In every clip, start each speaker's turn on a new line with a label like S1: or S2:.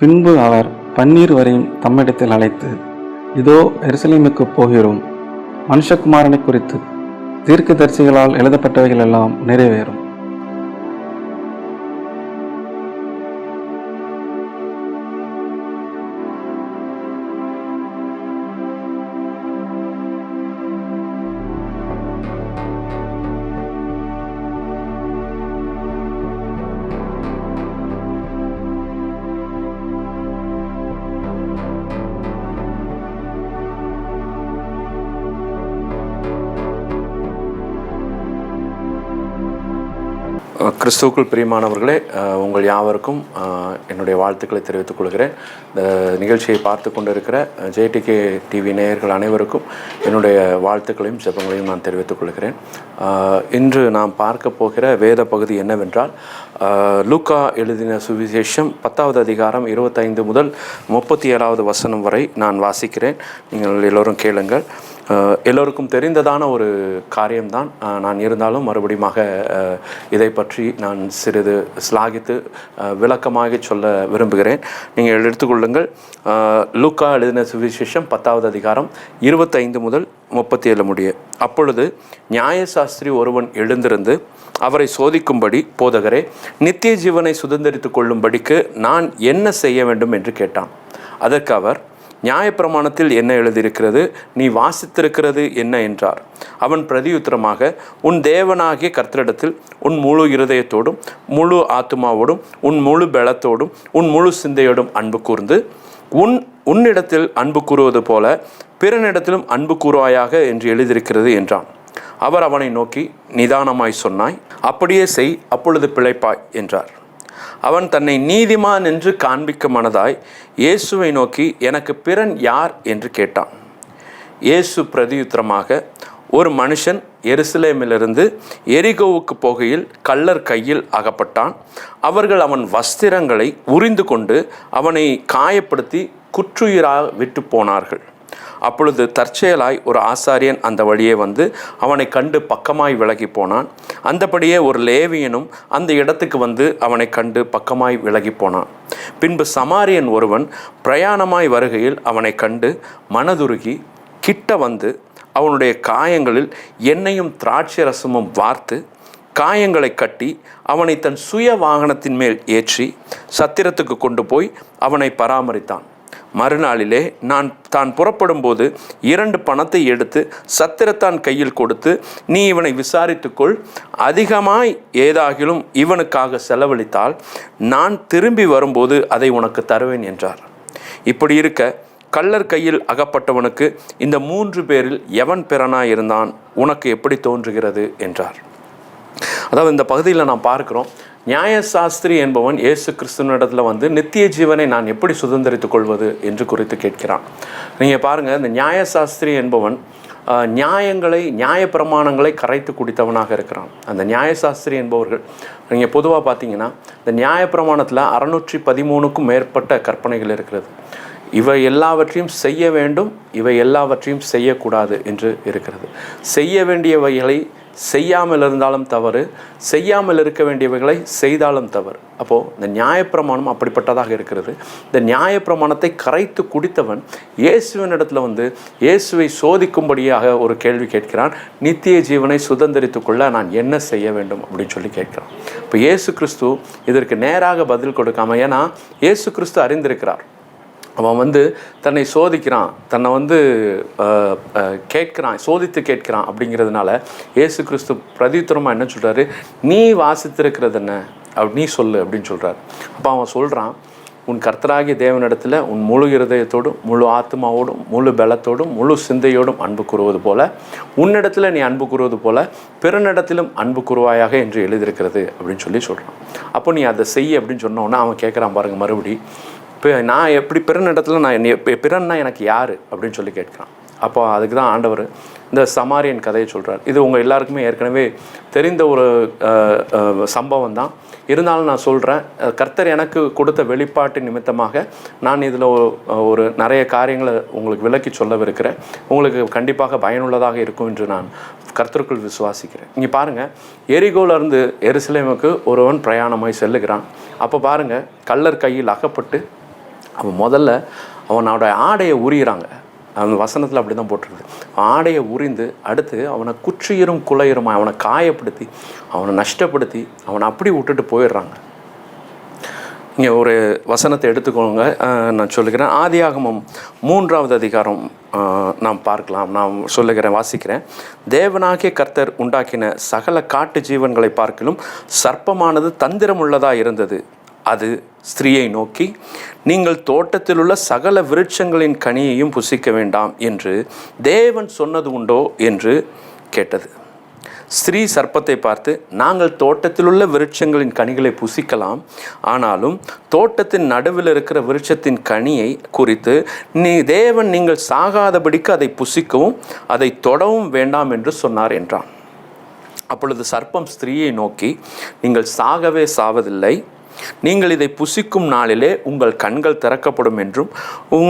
S1: பின்பு அவர் பன்னீர் வரையும் தம்மிடத்தில் அழைத்து, இதோ எருசலேமுக்குப் போகிறோம், மனுஷகுமாரனை குறித்து தீர்க்கதரிசிகளால் எழுதப்பட்டவைகள் எல்லாம் நிறைவேறும்.
S2: கிறிஸ்துவுக்குள் பிரியமானவர்களே, உங்கள் யாவருக்கும் என்னுடைய வாழ்த்துக்களை தெரிவித்துக் கொள்கிறேன். இந்த நிகழ்ச்சியை பார்த்து கொண்டிருக்கிற ஜேடிகே டிவி நேயர்கள் அனைவருக்கும் என்னுடைய வாழ்த்துக்களையும் ஜெபங்களையும் நான் தெரிவித்துக் கொள்கிறேன். இன்று நாம் பார்க்க போகிற வேத பகுதி என்னவென்றால், லூக்கா எழுதின சுவிசேஷம் 10வது அதிகாரம் 25 முதல் 37வது வசனம் வரை நான் வாசிக்கிறேன். நீங்கள் எல்லோரும் கேளுங்கள். எல்லோருக்கும் தெரிந்ததான ஒரு காரியம்தான். நான் இருந்தாலும் மறுபடியும் இதை பற்றி நான் சிறிது ஸ்லாகித்து விளக்கமாக சொல்ல விரும்புகிறேன். நீங்கள் எடுத்துக்கொள்ளுங்கள். லூக்கா எழுதின சுவிசேஷம் 10வது அதிகாரம் 25 முதல் 37 முடிய. அப்பொழுது நியாயசாஸ்திரி ஒருவன் எழுந்திருந்து அவரை சோதிக்கும்படி, போதகரே, நித்திய ஜீவனை சுதந்திரித்து கொள்ளும்படிக்கு நான் என்ன செய்ய வேண்டும் என்று கேட்டான். அதற்கு அவர், நியாயப்பிரமாணத்தில் என்ன எழுதியிருக்கிறது? நீ வாசித்திருக்கிறது என்ன என்றார். அவன் பிரதியுத்தரமாக, உன் தேவனாகிய கர்த்தரிடத்தில் உன் முழு இருதயத்தோடும் முழு ஆத்துமாவோடும் உன் முழு பலத்தோடும் உன் முழு சிந்தையோடும் அன்பு கூர்ந்து உன்னிடத்தில் அன்பு கூறுவது போல பிறனிடத்திலும் அன்பு கூறுவாயாக என்று எழுதியிருக்கிறது என்றான். அவர் அவனை நோக்கி, நிதானமாய் சொன்னாய், அப்படியே செய், அப்பொழுது பிழைப்பாய் என்றார். அவன் தன்னை நீதிமான் என்று காண்பிக்க மனதாய் இயேசுவை நோக்கி, எனக்கு பிறன் யார் என்று கேட்டான். இயேசு பிரதியுத்தரமாக, ஒரு மனுஷன் எருசலேமிலிருந்து எரிகோவுக்கு போகையில் கள்ளர் கையில் அகப்பட்டான். அவர்கள் அவன் வஸ்திரங்களை உரிந்து கொண்டு அவனை காயப்படுத்தி குற்றுயிராக விட்டு போனார்கள். அப்பொழுது தற்செயலாய் ஒரு ஆசாரியன் அந்த வழியே வந்து அவனை கண்டு பக்கமாய் விலகி போனான். அந்தபடியே ஒரு லேவியனும் அந்த இடத்துக்கு வந்து அவனை கண்டு பக்கமாய் விலகி போனான். பின்பு சமாரியன் ஒருவன் பிரயாணமாய் வருகையில் அவனை கண்டு மனதுருகி கிட்ட வந்து அவனுடைய காயங்களில் எண்ணெயும் திராட்சை ரசமும் வார்த்து காயங்களை கட்டி அவனை தன் சுய வாகனத்தின் மேல் ஏற்றி சத்திரத்துக்கு கொண்டு போய் அவனை பராமரித்தான். மறுநாளிலே தான் புறப்படும் போது 2 பணத்தை எடுத்து சத்திரத்தான் கையில் கொடுத்து, நீ இவனை விசாரித்துக்கொள், அதிகமாய் ஏதாகிலும் இவனுக்காக செலவழித்தால் நான் திரும்பி வரும்போது அதை உனக்கு தருவேன் என்றார். இப்படி இருக்க கள்ளர் கையில் அகப்பட்டவனுக்கு இந்த 3 பேரில் எவன் பிறனாய் இருந்தான்? உனக்கு எப்படி தோன்றுகிறது என்றார். அதாவது இந்த பகுதியில் நாம் பார்க்கிறோம், நியாயசாஸ்திரி என்பவன் இயேசு கிறிஸ்துவனிடத்தில் வந்து நித்திய ஜீவனை நான் எப்படி சுதந்திரித்துக் கொள்வது என்று குறித்து கேட்கிறான். நீங்கள் பாருங்கள், இந்த நியாயசாஸ்திரி என்பவன் நியாயப்பிரமாணங்களை கரைத்து குடித்தவனாக இருக்கிறான். அந்த நியாயசாஸ்திரி என்பவர்கள், நீங்கள் பொதுவாக பார்த்தீங்கன்னா, இந்த நியாயப்பிரமாணத்தில் 613க்கும் மேற்பட்ட கற்பனைகள் இருக்கிறது. இவை எல்லாவற்றையும் செய்ய வேண்டும், இவை எல்லாவற்றையும் செய்யக்கூடாது என்று இருக்கிறது. செய்ய வேண்டியவைகளை செய்யாமல் இருந்தாலும் தவறு, செய்யாமல் இருக்க வேண்டியவைகளை செய்தாலும் தவறு. அப்போது இந்த நியாயப்பிரமாணம் அப்படிப்பட்டதாக இருக்கிறது. இந்த நியாயப்பிரமாணத்தை கரைத்து குடித்தவன் இயேசுவின் இடத்துல வந்து இயேசுவை சோதிக்கும்படியாக ஒரு கேள்வி கேட்கிறான். நித்திய ஜீவனை சுதந்திரித்து கொள்ள நான் என்ன செய்ய வேண்டும் அப்படின்னு சொல்லி கேட்கிறான். இப்போ இயேசு கிறிஸ்து இதற்கு நேராக பதில் கொடுக்காம, ஏன்னா இயேசு கிறிஸ்து அறிந்திருக்கிறார். அவன் வந்து தன்னை சோதிக்கிறான், தன்னை வந்து சோதித்து கேட்கிறான். அப்படிங்கிறதுனால இயேசு கிறிஸ்து பிரதியுத்தரமாக என்ன சொல்கிறாரு? நீ வாசித்திருக்கிறது என்ன நீ சொல்லு அப்படின்னு சொல்கிறார். அப்போ அவன் சொல்கிறான், உன் கர்த்தராகிய தேவனிடத்தில் உன் முழு இருதயத்தோடும் முழு ஆத்மாவோடும் முழு பலத்தோடும் முழு சிந்தையோடும் அன்பு கூறுவது போல உன்னிடத்தில் நீ அன்பு கூறுவது போல பிறனிடத்திலும் அன்பு கூறுவாயாக என்று எழுதியிருக்கிறது அப்படின்னு சொல்கிறான். அப்போ நீ அதை செய்ய அப்படின்னு சொன்னோன்னா அவன் கேட்குறான் பாருங்கள், மறுபடி இப்போ நான் எப்படி பிறனிடத்தில் நான் பிறன்னா எனக்கு யார் அப்படின்னு சொல்லி கேட்குறான். அப்போ அதுக்கு தான் ஆண்டவர் இந்த சமாரியன் கதையை சொல்கிறார். இது உங்கள் எல்லாருக்குமே ஏற்கனவே தெரிந்த ஒரு சம்பவம் தான். இருந்தாலும் நான் சொல்கிறேன், கர்த்தர் எனக்கு கொடுத்த வெளிப்பாட்டு நிமித்தமாக நான் இதில் ஒரு நிறைய காரியங்களை உங்களுக்கு விளக்கி சொல்லவிருக்கிறேன். உங்களுக்கு கண்டிப்பாக பயனுள்ளதாக இருக்கும் என்று நான் கர்த்தருக்குள் விசுவாசிக்கிறேன். இங்கே பாருங்கள், எரிகோலேருந்து எருசலேமுக்கு ஒருவன் பிரயாணமாய் செல்லுகிறான். அப்போ பாருங்கள், கள்ளர் கையில் அகப்பட்டு அவன் முதல்ல அவனோட ஆடையை உரிகிறாங்க. அந்த வசனத்தில் அப்படி தான் போட்டிருக்குது. ஆடையை உரிந்து அடுத்து அவனை குற்றியரும் குலையருமா அவனை காயப்படுத்தி அவனை நஷ்டப்படுத்தி அவனை அப்படி விட்டுட்டு போயிடுறாங்க. இங்கே ஒரு வசனத்தை எடுத்துக்கோங்க, நான் சொல்லுகிறேன். ஆதியாகமம் 3வது அதிகாரம் நாம் பார்க்கலாம். நான் சொல்லுகிறேன், வாசிக்கிறேன். தேவனாகிய கர்த்தர் உண்டாக்கின சகல காட்டு ஜீவன்களை பார்க்கிலும் சர்ப்பமானது தந்திரமுள்ளதாக இருந்தது. அது ஸ்திரீயை நோக்கி, நீங்கள் தோட்டத்தில் உள்ள சகல விருட்சங்களின் கனியையும் புசிக்க வேண்டாம் என்று தேவன் சொன்னது உண்டோ என்று கேட்டது. ஸ்திரீ சர்ப்பத்தை பார்த்து, நாங்கள் தோட்டத்தில் உள்ள விருட்சங்களின் கனிகளை புசிக்கலாம், ஆனாலும் தோட்டத்தின் நடுவில் இருக்கிற விருட்சத்தின் கனியை குறித்து தேவன் நீங்கள் சாகாதபடிக்கு அதை புசிக்கவும் அதை தொடவும் வேண்டாம் என்று சொன்னார் என்றான். அப்பொழுது சர்ப்பம் ஸ்திரீயை நோக்கி, நீங்கள் சாகவே சாவதில்லை, நீங்கள் இதை புசிக்கும் நாளிலே உங்கள் கண்கள் திறக்கப்படும் என்றும்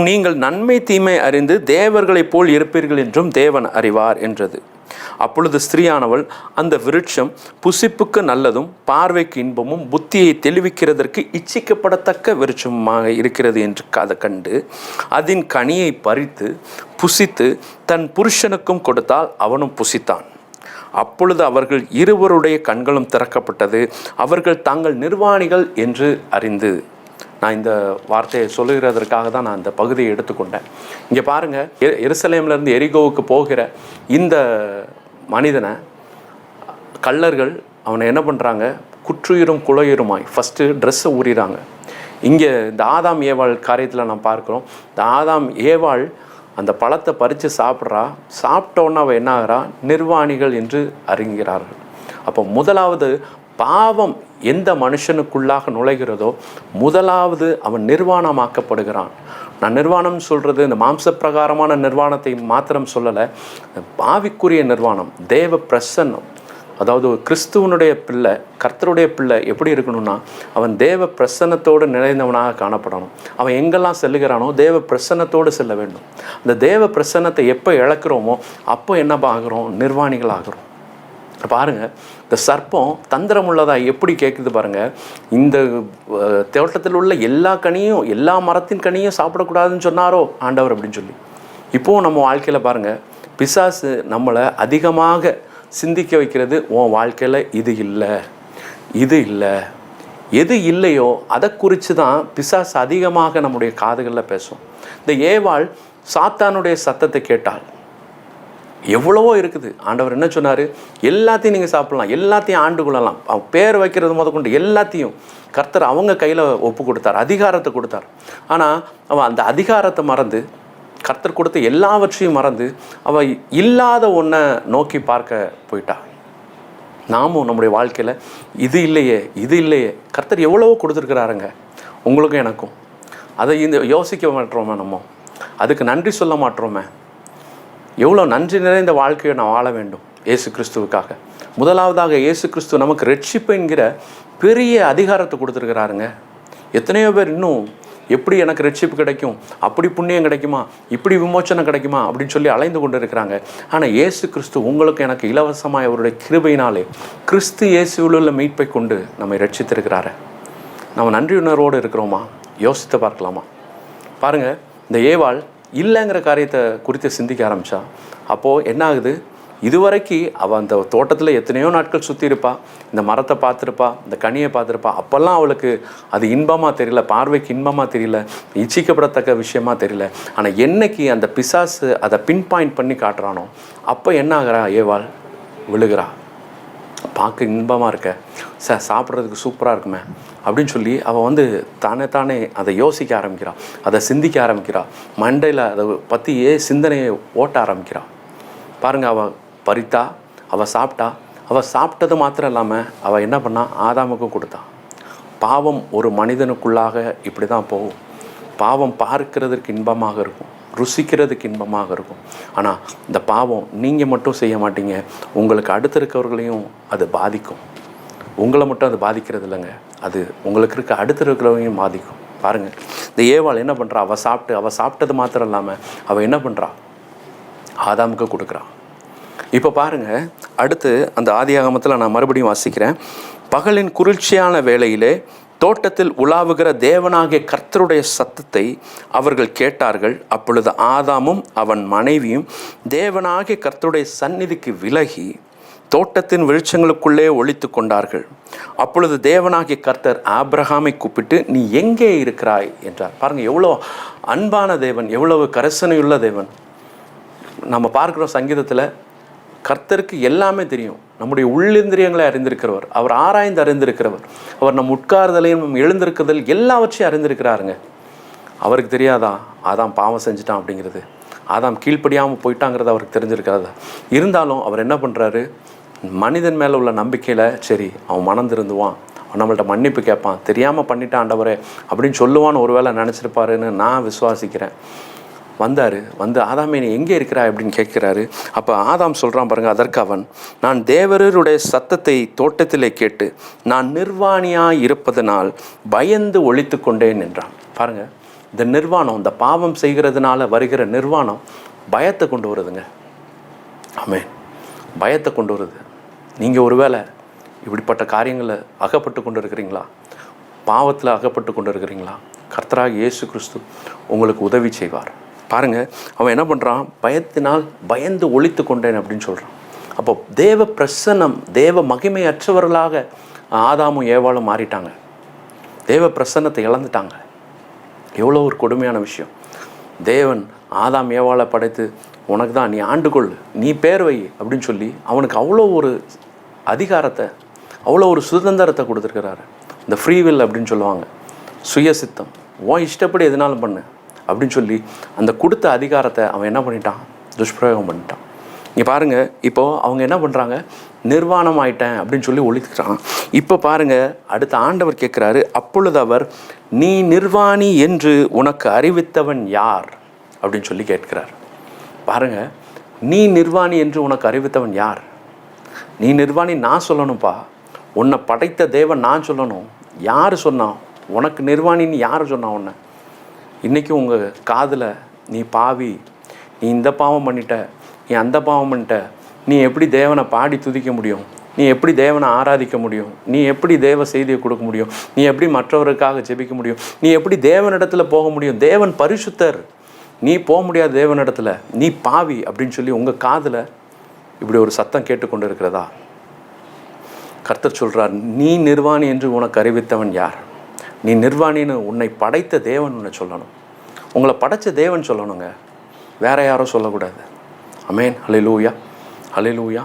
S2: நீங்கள் நன்மை தீமை அறிந்து தேவர்களைப் போல் இருப்பீர்கள் என்றும் தேவன் அறிவார் என்றது. அப்பொழுது ஸ்திரீயானவள், அந்த விருட்சம் புசிப்புக்கு நல்லதும் பார்வைக்கு இன்பமும் புத்தியை தெளிவிக்கிறதற்கு இச்சிக்கப்படத்தக்க விருட்சமாக இருக்கிறது என்று அதை கண்டு அதன் கனியை பறித்து புசித்து தன் புருஷனுக்கும் கொடுத்தால் அவனும் புசித்தான். அப்பொழுது அவர்கள் இருவருடைய கண்களும் திறக்கப்பட்டது, அவர்கள் தாங்கள் நிர்வாணிகள் என்று அறிந்து. நான் இந்த வார்த்தையை சொல்லுகிறதற்காக தான் நான் இந்த பகுதியை எடுத்துக்கொண்டேன். இங்கே பாருங்கள், எருசலேம்லேருந்து எரிகோவுக்கு போகிற இந்த மனிதனை கள்ளர்கள் அவனை என்ன பண்ணுறாங்க, குற்றுயிரும் குலையுருமாய் ஃபஸ்ட்டு ட்ரெஸ்ஸை ஊறிறாங்க. இங்கே இந்த ஆதாம் ஏவாள் காரியத்தில் நான் பார்க்குறோம். இந்த ஆதாம் ஏவாள் அந்த பழத்தை பறித்து சாப்பிட்டோன்னு அவள் என்ன ஆகிறா, நிர்வாணிகள் என்று அறிகிறார்கள். அப்போ முதலாவது பாவம் எந்த மனுஷனுக்குள்ளாக நுழைகிறதோ முதலாவது அவன் நிர்வாணமாக்கப்படுகிறான். நான் நிர்வாணம் சொல்கிறது இந்த மாம்ச பிரகாரமான நிர்வாணத்தை மாத்திரம் சொல்லலை, பாவிக்குரிய நிர்வாணம், தேவ பிரசன்னம். அதாவது கிறிஸ்துவனுடைய பிள்ளை, கர்த்தருடைய பிள்ளை எப்படி இருக்கணும்னா அவன் தேவ பிரசன்னத்தோடு நிறைந்தவனாக காணப்படணும். அவன் எங்கெல்லாம் செல்லுகிறானோ தேவ பிரசன்னத்தோடு செல்ல வேண்டும். அந்த தேவ பிரசன்னத்தை எப்போ இழக்கிறோமோ அப்போ என்ன ஆகிறோம், நிர்வாணிகள் ஆகிறோம். பாருங்கள், இந்த சர்ப்பம் தந்திரமுள்ளதாக எப்படி கேட்குது பாருங்கள். இந்த தோட்டத்தில் உள்ள எல்லா கனியும், எல்லா மரத்தின் கனியும் சாப்பிடக்கூடாதுன்னு சொன்னாரோ ஆண்டவர் அப்படின்னு சொல்லி. இப்போது நம்ம வாழ்க்கையில் பாருங்கள், பிசாசு நம்மளை அதிகமாக சிந்திக்க வைக்கிறது, உன் வாழ்க்கையில் இது இல்லை, இது இல்லை, எது இல்லையோ அதை குறித்து தான் பிசாசு அதிகமாக நம்முடைய காதுகளில் பேசும். இந்த ஏவாள் சாத்தானுடைய சத்தத்தை கேட்டாள். எவ்வளவோ இருக்குது. ஆண்டவர் என்ன சொன்னார், எல்லாத்தையும் நீங்கள் சாப்பிடலாம், எல்லாத்தையும் ஆண்டு கொள்ளலாம், பேர் வைக்கிறது முதற்கொண்டு எல்லாத்தையும் கர்த்தர் அவங்க கையில் ஒப்பு கொடுத்தார், அதிகாரத்தை கொடுத்தார். ஆனால் அவன் அந்த அதிகாரத்தை மறந்து, கர்த்தர் கொடுத்த எல்லாவற்றையும் மறந்து அவள் இல்லாத ஒன்றை நோக்கி பார்க்க போயிட்டா. நாமும் நம்முடைய வாழ்க்கையில் இது இல்லையே, இது இல்லையே, கர்த்தர் எவ்வளவோ கொடுத்துருக்குறாருங்க உங்களுக்கும் எனக்கும். அதை இந்த யோசிக்க மாட்டோமே, நம்ம அதுக்கு நன்றி சொல்ல மாட்டோமே. எவ்வளோ நன்றி நிறைந்த வாழ்க்கையை நான் வாழ வேண்டும் இயேசு கிறிஸ்துவுக்காக. முதலாவதாக இயேசு கிறிஸ்துவ நமக்கு ரட்சிப்பு என்கிற பெரிய அதிகாரத்தை கொடுத்துருக்கிறாருங்க. எத்தனையோ பேர் இன்னும் எப்படி எனக்கு ரட்சிப்பு கிடைக்கும், அப்படி புண்ணியம் கிடைக்குமா, இப்படி விமோச்சனம் கிடைக்குமா அப்படின்னு சொல்லி அலைந்து கொண்டு இருக்கிறாங்க. ஆனால் இயேசு கிறிஸ்து உங்களுக்கு எனக்கு இலவசமாக அவருடைய கிருபையினாலே கிறிஸ்து இயேசுவில் உள்ள மீட்பை கொண்டு நம்மை ரட்சித்திருக்கிறாரு. நம்ம நன்றி உணர்வோடு இருக்கிறோமா? யோசித்து பார்க்கலாமா? பாருங்கள், இந்த ஏவாள் இல்லைங்கிற காரியத்தை குறித்து சிந்திக்க ஆரம்பித்தா. அப்போது என்ன ஆகுது, இதுவரைக்கும் அவள் அந்த தோட்டத்தில் எத்தனையோ நாட்கள் சுற்றி இருப்பா, இந்த மரத்தை பார்த்துருப்பா, இந்த கனியை பார்த்துருப்பா. அப்போல்லாம் அவளுக்கு அது இன்பமாக தெரியல, பார்வைக்கு இன்பமாக தெரியல, இச்சிக்கப்படத்தக்க விஷயமா தெரியல. ஆனால் என்னைக்கு அந்த பிசாசு அதை பின் பாயிண்ட் பண்ணி காட்டுறானோ அப்போ என்ன ஆகிறா, ஏவாள் விழுகிறா. பார்க்க இன்பமாக இருக்க, சாப்பிட்றதுக்கு சூப்பராக இருக்குமே அப்படின்னு சொல்லி அவள் தானே அதை யோசிக்க ஆரம்பிக்கிறாள், அதை சிந்திக்க ஆரம்பிக்கிறாள், மண்டையில் அதை பற்றியே சிந்தனையை ஓட்ட ஆரம்பிக்கிறாள். பாருங்கள், அவள் பறித்தா, அவள் சாப்பிட்டா, அவள் சாப்பிட்டது மாத்திரம் இல்லாமல் அவள் என்ன பண்ணா, ஆதாமுக்கும் கொடுத்தா. பாவம் ஒரு மனிதனுக்குள்ளாக இப்படி தான் போகும். பாவம் பார்க்கிறதுக்கு இன்பமாக இருக்கும், ருசிக்கிறதுக்கு இன்பமாக இருக்கும். ஆனால் இந்த பாவம் நீங்கள் மட்டும் செய்ய மாட்டீங்க, உங்களுக்கு அடுத்து இருக்கவர்களையும் அது பாதிக்கும். உங்களை மட்டும் அது பாதிக்கிறது இல்லைங்க, அது உங்களுக்கு இருக்க அடுத்து இருக்கிறவங்களையும் பாதிக்கும். பாருங்கள், இந்த ஏவாள் என்ன பண்ணுறா, அவள் சாப்பிட்டது மாத்திரம் இல்லாமல் அவள் என்ன பண்ணுறா, ஆதாமுக்கு கொடுக்குறா. இப்போ பாருங்கள், அடுத்து அந்த ஆதியாகமத்தில் நான் மறுபடியும் வாசிக்கிறேன். பகலின் குளிர்ச்சியான வேளையிலே தோட்டத்தில் உலாவுகிற தேவனாகிய கர்த்தருடைய சத்தத்தை அவர்கள் கேட்டார்கள். அப்பொழுது ஆதாமும் அவன் மனைவியும் தேவனாகிய கர்த்தருடைய சந்நிதிக்கு விலகி தோட்டத்தின் விருட்சங்களுக்குள்ளே ஒளித்து கொண்டார்கள். அப்பொழுது தேவனாகிய கர்த்தர் ஆபிரகாமை கூப்பிட்டு, நீ எங்கே இருக்கிறாய் என்றார். பாருங்கள், எவ்வளோ அன்பான தேவன், எவ்வளவு கரிசனையுள்ள தேவன். நம்ம பார்க்குறோம் சங்கீதத்தில், கர்த்தருக்கு எல்லாமே தெரியும். நம்முடைய உள்ளிந்திரியங்களை அறிந்திருக்கிறவர், அவர் ஆராய்ந்து அறிந்திருக்கிறவர், அவர் நம் உட்கார்தலையும் எழுந்திருக்குதல் எல்லாவற்றையும் அறிந்திருக்கிறாருங்க. அவருக்கு தெரியாதா ஆதாம் பாவம் செஞ்சுட்டான் அப்படிங்கிறது? ஆதாம் கீழ்ப்படியாமல் போயிட்டாங்கிறது அவருக்கு தெரிஞ்சிருக்கிறதா? இருந்தாலும் அவர் என்ன பண்ணுறாரு? மனிதன் மேலே உள்ள நம்பிக்கையில், சரி அவன் மனம் திருந்துவான், அவன் நம்மள்ட்ட மன்னிப்பு கேட்பான், தெரியாமல் பண்ணிட்டான் ஆண்டவரே அப்படின்னு சொல்லுவான்னு ஒருவேளை நினச்சிருப்பாருன்னு நான் விசுவாசிக்கிறேன். வந்து ஆதாமே நீ எங்கே இருக்கிறா அப்படின்னு கேட்குறாரு. அப்போ ஆதாம் சொல்கிறான் பாருங்கள், அதற்கு அவன், நான் தேவருடைய சத்தத்தை தோட்டத்திலே கேட்டு நான் நிர்வாணியாக இருப்பதனால் பயந்து ஒழித்து கொண்டேன் என்றான். பாருங்கள், இந்த நிர்வாணம், இந்த பாவம் செய்கிறதுனால வருகிற நிர்வாணம் பயத்தை கொண்டு வருதுங்க. ஆமென். பயத்தை கொண்டு வருது. நீங்கள் ஒருவேளை இப்படிப்பட்ட காரியங்களில் அகப்பட்டு கொண்டு இருக்கிறீங்களா? பாவத்தில் அகப்பட்டு கொண்டு இருக்கிறீங்களா? கர்த்தராகிய இயேசு கிறிஸ்து உங்களுக்கு உதவி செய்வார். பாருங்கள், அவன் என்ன பண்ணுறான்? பயத்தினால் பயந்து ஒழித்து கொண்டேன் அப்படின்னு சொல்கிறான். அப்போ தேவ பிரசன்னம், தேவ மகிமையற்றவர்களாக ஆதாமும் ஏவாளும் மாறிட்டாங்க. தேவ பிரசன்னத்தை இழந்துட்டாங்க. எவ்வளோ ஒரு கொடுமையான விஷயம். தேவன் ஆதாம் ஏவாளை படைத்து, உனக்கு தான், நீ ஆண்டுகொள், நீ பேர் வை அப்படின்னு சொல்லி அவனுக்கு அவ்வளோ ஒரு அதிகாரத்தை, அவ்வளோ ஒரு சுதந்திரத்தை கொடுத்துருக்கிறாரு. இந்த ஃப்ரீ வில் அப்படின்னு சொல்லுவாங்க, சுயசித்தம், உன் இஷ்டப்படி எதுனாலும் பண்ணு அப்படின்னு சொல்லி அந்த கொடுத்த அதிகாரத்தை அவன் என்ன பண்ணிட்டான்? துஷ்பிரயோகம் பண்ணிட்டான். இங்கே பாருங்கள், இப்போது அவங்க என்ன பண்ணுறாங்க? நிர்வாணம் ஆயிட்டேன் அப்படின்னு சொல்லி ஒழித்துக்கிறான். இப்போ பாருங்கள், அடுத்த ஆண்டவர் கேட்குறாரு. அப்பொழுது அவர், நீ நிர்வாணி என்று உனக்கு அறிவித்தவன் யார் அப்படின்னு சொல்லி கேட்கிறார். பாருங்கள், நீ நிர்வாணி என்று உனக்கு அறிவித்தவன் யார்? நீ நிர்வாணி நான் சொல்லணும்ப்பா. உன்னை படைத்த தேவன் நான் சொல்லணும். யார் சொன்னான் உனக்கு நிர்வாணின்னு? யார் சொன்னான் உன்னை? இன்றைக்கி உங்கள் காதில், நீ பாவி, நீ இந்த பாவம் பண்ணிட்ட, நீ அந்த பாவம் பண்ணிட்ட, நீ எப்படி தேவனை பாடி துதிக்க முடியும்? நீ எப்படி தேவனை ஆராதிக்க முடியும்? நீ எப்படி தேவ செய்தியை கொடுக்க முடியும்? நீ எப்படி மற்றவருக்காக ஜெபிக்க முடியும்? நீ எப்படி தேவனிடத்தில் போக முடியும்? தேவன் பரிசுத்தர், நீ போக முடியாது தேவனிடத்தில், நீ பாவி அப்படின்னு சொல்லி உங்கள் காதில் இப்படி ஒரு சத்தம் கேட்டுக்கொண்டு இருக்கிறதா? கர்த்தர் சொல்கிறார், நீ நிர்வாணி என்று உனக்கு அறிவித்தவன் யார்? நீ நிர்வாணின்னு உன்னை படைத்த தேவன் உன்னை சொல்லணும். உங்களை படைத்த தேவன் சொல்லணுங்க, வேற யாரும் சொல்லக்கூடாது. ஆமென். ஹல்லேலூயா, ஹல்லேலூயா.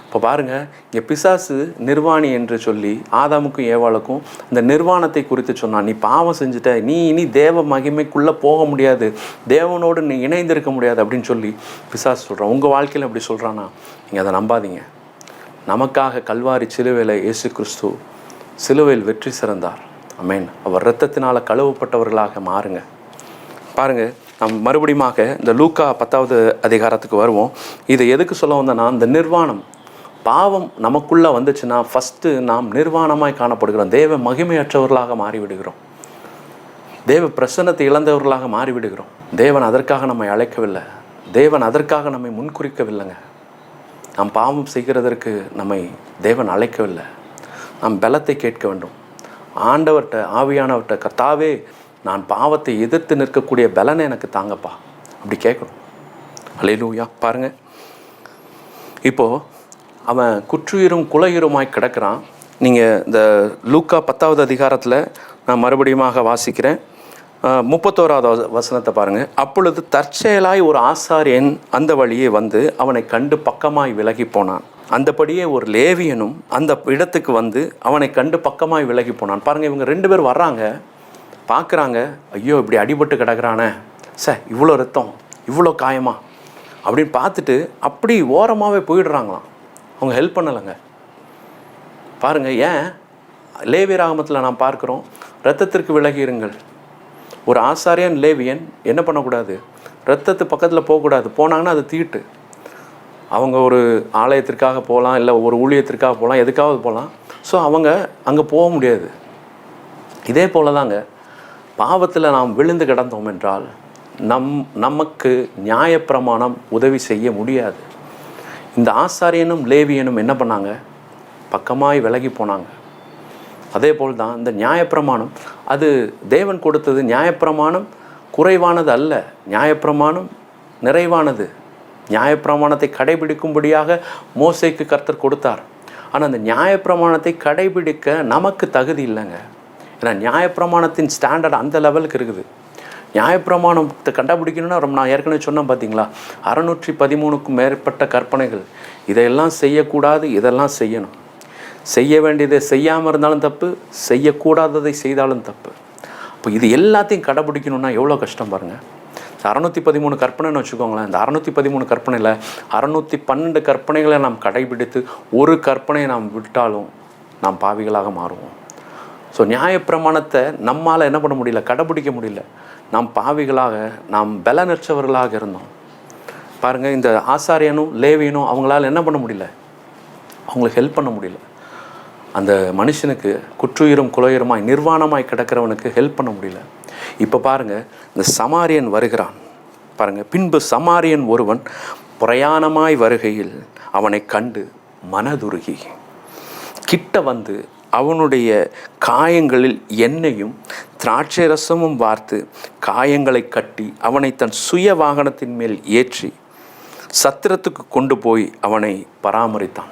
S2: இப்போ பாருங்கள், இங்கே பிசாசு நிர்வாணி என்று சொல்லி ஆதாமுக்கும் ஏவாளுக்கும் இந்த நிர்வாணத்தை குறித்து சொன்னான். நீ பாவம் செஞ்சுட்ட, நீ இனி தேவ மகிமைக்குள்ளே போக முடியாது, தேவனோடு நீ இணைந்திருக்க முடியாது அப்படின்னு சொல்லி பிசாசு சொல்கிறான். உங்கள் வாழ்க்கையில் அப்படி சொல்கிறான்னா நீங்கள் அதை நம்பாதீங்க. நமக்காக கல்வாரி சிலுவையில் இயேசு கிறிஸ்து சிலுவையில் வெற்றி சிறந்தார். ஆமென். அவர் இரத்தத்தினால் கழுவப்பட்டவர்களாக மாறுங்க. பாருங்கள், நம்ம மறுபடியுமாக இந்த லூக்கா 10வது அதிகாரத்துக்கு வருவோம். இதை எதுக்கு சொல்ல வந்தேன்னா, இந்த நிர்வாணம், பாவம் நமக்குள்ளே வந்துச்சுன்னா ஃபஸ்ட்டு நாம் நிர்வாணமாய் காணப்படுகிறோம். தேவ மகிமையற்றவர்களாக மாறிவிடுகிறோம். தேவ பிரசன்னத்தை இழந்தவர்களாக மாறிவிடுகிறோம். தேவன் அதற்காக நம்மை அழைக்கவில்லை. தேவன் அதற்காக நம்மை முன்குறிக்கவில்லைங்க. நாம் பாவம் செய்கிறதற்கு நம்மை தேவன் அழைக்கவில்லை. நாம் பலத்தை கேட்க வேண்டும். ஆண்டவர்கிட்ட, ஆவியானவர்கிட்ட, கர்த்தாவே நான் பாவத்தை எதிர்த்து நிற்கக்கூடிய பலனை எனக்கு தாங்கப்பா அப்படி கேட்கணும். அல்லேலூயா. பாருங்கள், இப்போது அவன் குற்றுயிரும் குலையுருமாய் கிடக்கிறான். நீங்கள் இந்த லூக்கா 10வது அதிகாரத்தில் நான் மறுபடியுமாக வாசிக்கிறேன். 31வது வசனத்தை பாருங்கள். அப்பொழுது தற்செயலாய் ஒரு ஆசாரியன் அந்த வழியே வந்து அவனை கண்டு பக்கமாய் விலகி போனான். அந்தபடியே ஒரு லேவியனும் அந்த இடத்துக்கு வந்து அவனை கண்டு பக்கமாய் விலகி போனான். பாருங்கள், இவங்க 2 பேர் வர்றாங்க, பார்க்குறாங்க, ஐயோ இப்படி அடிபட்டு கிடக்கிறானே, இவ்வளோ ரத்தம், இவ்வளோ காயமா அப்படின்னு பார்த்துட்டு அப்படி ஓரமாகவே போயிடுறாங்களாம். அவங்க ஹெல்ப் பண்ணலைங்க. பாருங்கள், ஏன் லேவியராகமத்தில் நாம் பார்க்குறோம், இரத்தத்திற்கு விலகி இருங்கள். ஒரு ஆசாரியன் லேவியன் என்ன பண்ணக்கூடாது? இரத்தத்து பக்கத்தில் போகக்கூடாது. போனாங்கன்னா அது தீட்டு. அவங்க ஒரு ஆலயத்திற்காக போகலாம், இல்லை ஒரு ஊழியத்திற்காக போகலாம், எதுக்காவது போகலாம். ஸோ அவங்க அங்கே போக முடியாது. இதே போல தாங்க, பாவத்தில் நாம் விழுந்து கிடந்தோம் என்றால் நமக்கு நியாயப்பிரமாணம் உதவி செய்ய முடியாது. இந்த ஆசாரியனும் லேவியனும் என்ன பண்ணாங்க? பக்கமாய் விலகி போனாங்க. அதே போல் தான் இந்த நியாயப்பிரமாணம், அது தேவன் கொடுத்தது. நியாயப்பிரமாணம் குறைவானது அல்ல, நியாயப்பிரமாணம் நிறைவானது. நியாயப்பிரமாணத்தை கடைபிடிக்கும்படியாக மோசேக்கு கர்த்தர் கொடுத்தார். ஆனால் அந்த நியாயப்பிரமாணத்தை கடைபிடிக்க நமக்கு தகுதி இல்லைங்க. ஏன்னா நியாயப்பிரமாணத்தின் ஸ்டாண்டர்ட் அந்த லெவலுக்கு இருக்குது. நியாயப்பிரமாணத்தை கண்டுபிடிக்கணும்னா நான் ஏற்கனவே சொன்னேன் பார்த்தீங்களா, 613க்கும் மேற்பட்ட கற்பனைகள். இதையெல்லாம் செய்யக்கூடாது, இதெல்லாம் செய்யணும். செய்ய வேண்டியதை செய்யாமல் இருந்தாலும் தப்பு, செய்யக்கூடாததை செய்தாலும் தப்பு. இப்போ இது எல்லாத்தையும் கடைபிடிக்கணும்னா எவ்வளோ கஷ்டம் பாருங்கள். 613 கற்பனைன்னு வச்சுக்கோங்களேன். இந்த 613 கற்பனையில் 612 கற்பனைகளை நாம் கடைபிடித்து ஒரு கற்பனையை நாம் விட்டாலும் நாம் பாவிகளாக மாறுவோம். ஸோ நியாயப்பிரமாணத்தை நம்மால் என்ன பண்ண முடியல, கடைபிடிக்க முடியல. நாம் பாவிகளாக, நாம் பலனற்றவர்களாக இருந்தோம். பாருங்கள், இந்த ஆசாரியனும் லேவியனும் அவங்களால என்ன பண்ண முடியல, அவங்களுக்கு ஹெல்ப் பண்ண முடியல. அந்த மனுஷனுக்கு குற்றுயிரும் குலையுருமாய் நிர்வாணமாய் கிடக்கிறவனுக்கு ஹெல்ப் பண்ண முடியல. இப்போ பாருங்கள், இந்த சமாரியன் வருகிறான் பாருங்கள். பின்பு சமாரியன் ஒருவன் பிரயாணமாய் வருகையில் அவனை கண்டு மனதுருகி கிட்ட வந்து அவனுடைய காயங்களில் எண்ணெயும் திராட்சை ரசமும் வார்த்து காயங்களை கட்டி அவனை தன் சுய வாகனத்தின் மேல் ஏற்றி சத்திரத்துக்கு கொண்டு போய் அவனை பராமரித்தான்.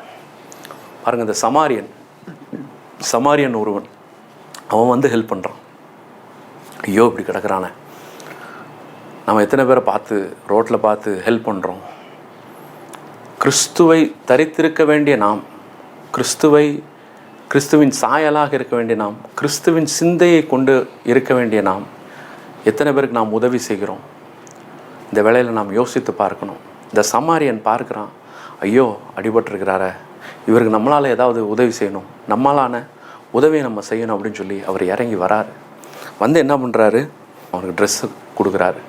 S2: பாருங்கள், இந்த சமாரியன் ஒருவன் அவன் வந்து ஹெல்ப் பண்ணுறான். ஐயோ இப்படி கிடக்கிறானே, நம்ம எத்தனை பேரை பார்த்து ரோட்டில் பார்த்து ஹெல்ப் பண்ணுறோம். கிறிஸ்துவை தரித்திருக்க வேண்டிய நாம், கிறிஸ்துவின் சாயலாக இருக்க வேண்டிய நாம், கிறிஸ்துவின் சிந்தையை கொண்டு இருக்க வேண்டிய நாம் எத்தனை பேருக்கு நாம் உதவி செய்கிறோம்? இந்த வேளையில் நாம் யோசித்து பார்க்கணும். இந்த சமாரியன் பார்க்குறான், ஐயோ அடிபட்டிருக்கிறாரே, இவருக்கு நம்மளால் ஏதாவது உதவி செய்யணும், நம்மளான உதவியை நம்ம செய்யணும் அப்படின்னு சொல்லி அவர் இறங்கி வராரு. வந்து என்ன பண்ணுறாரு, அவனுக்கு ட்ரெஸ்ஸு கொடுக்குறாரு.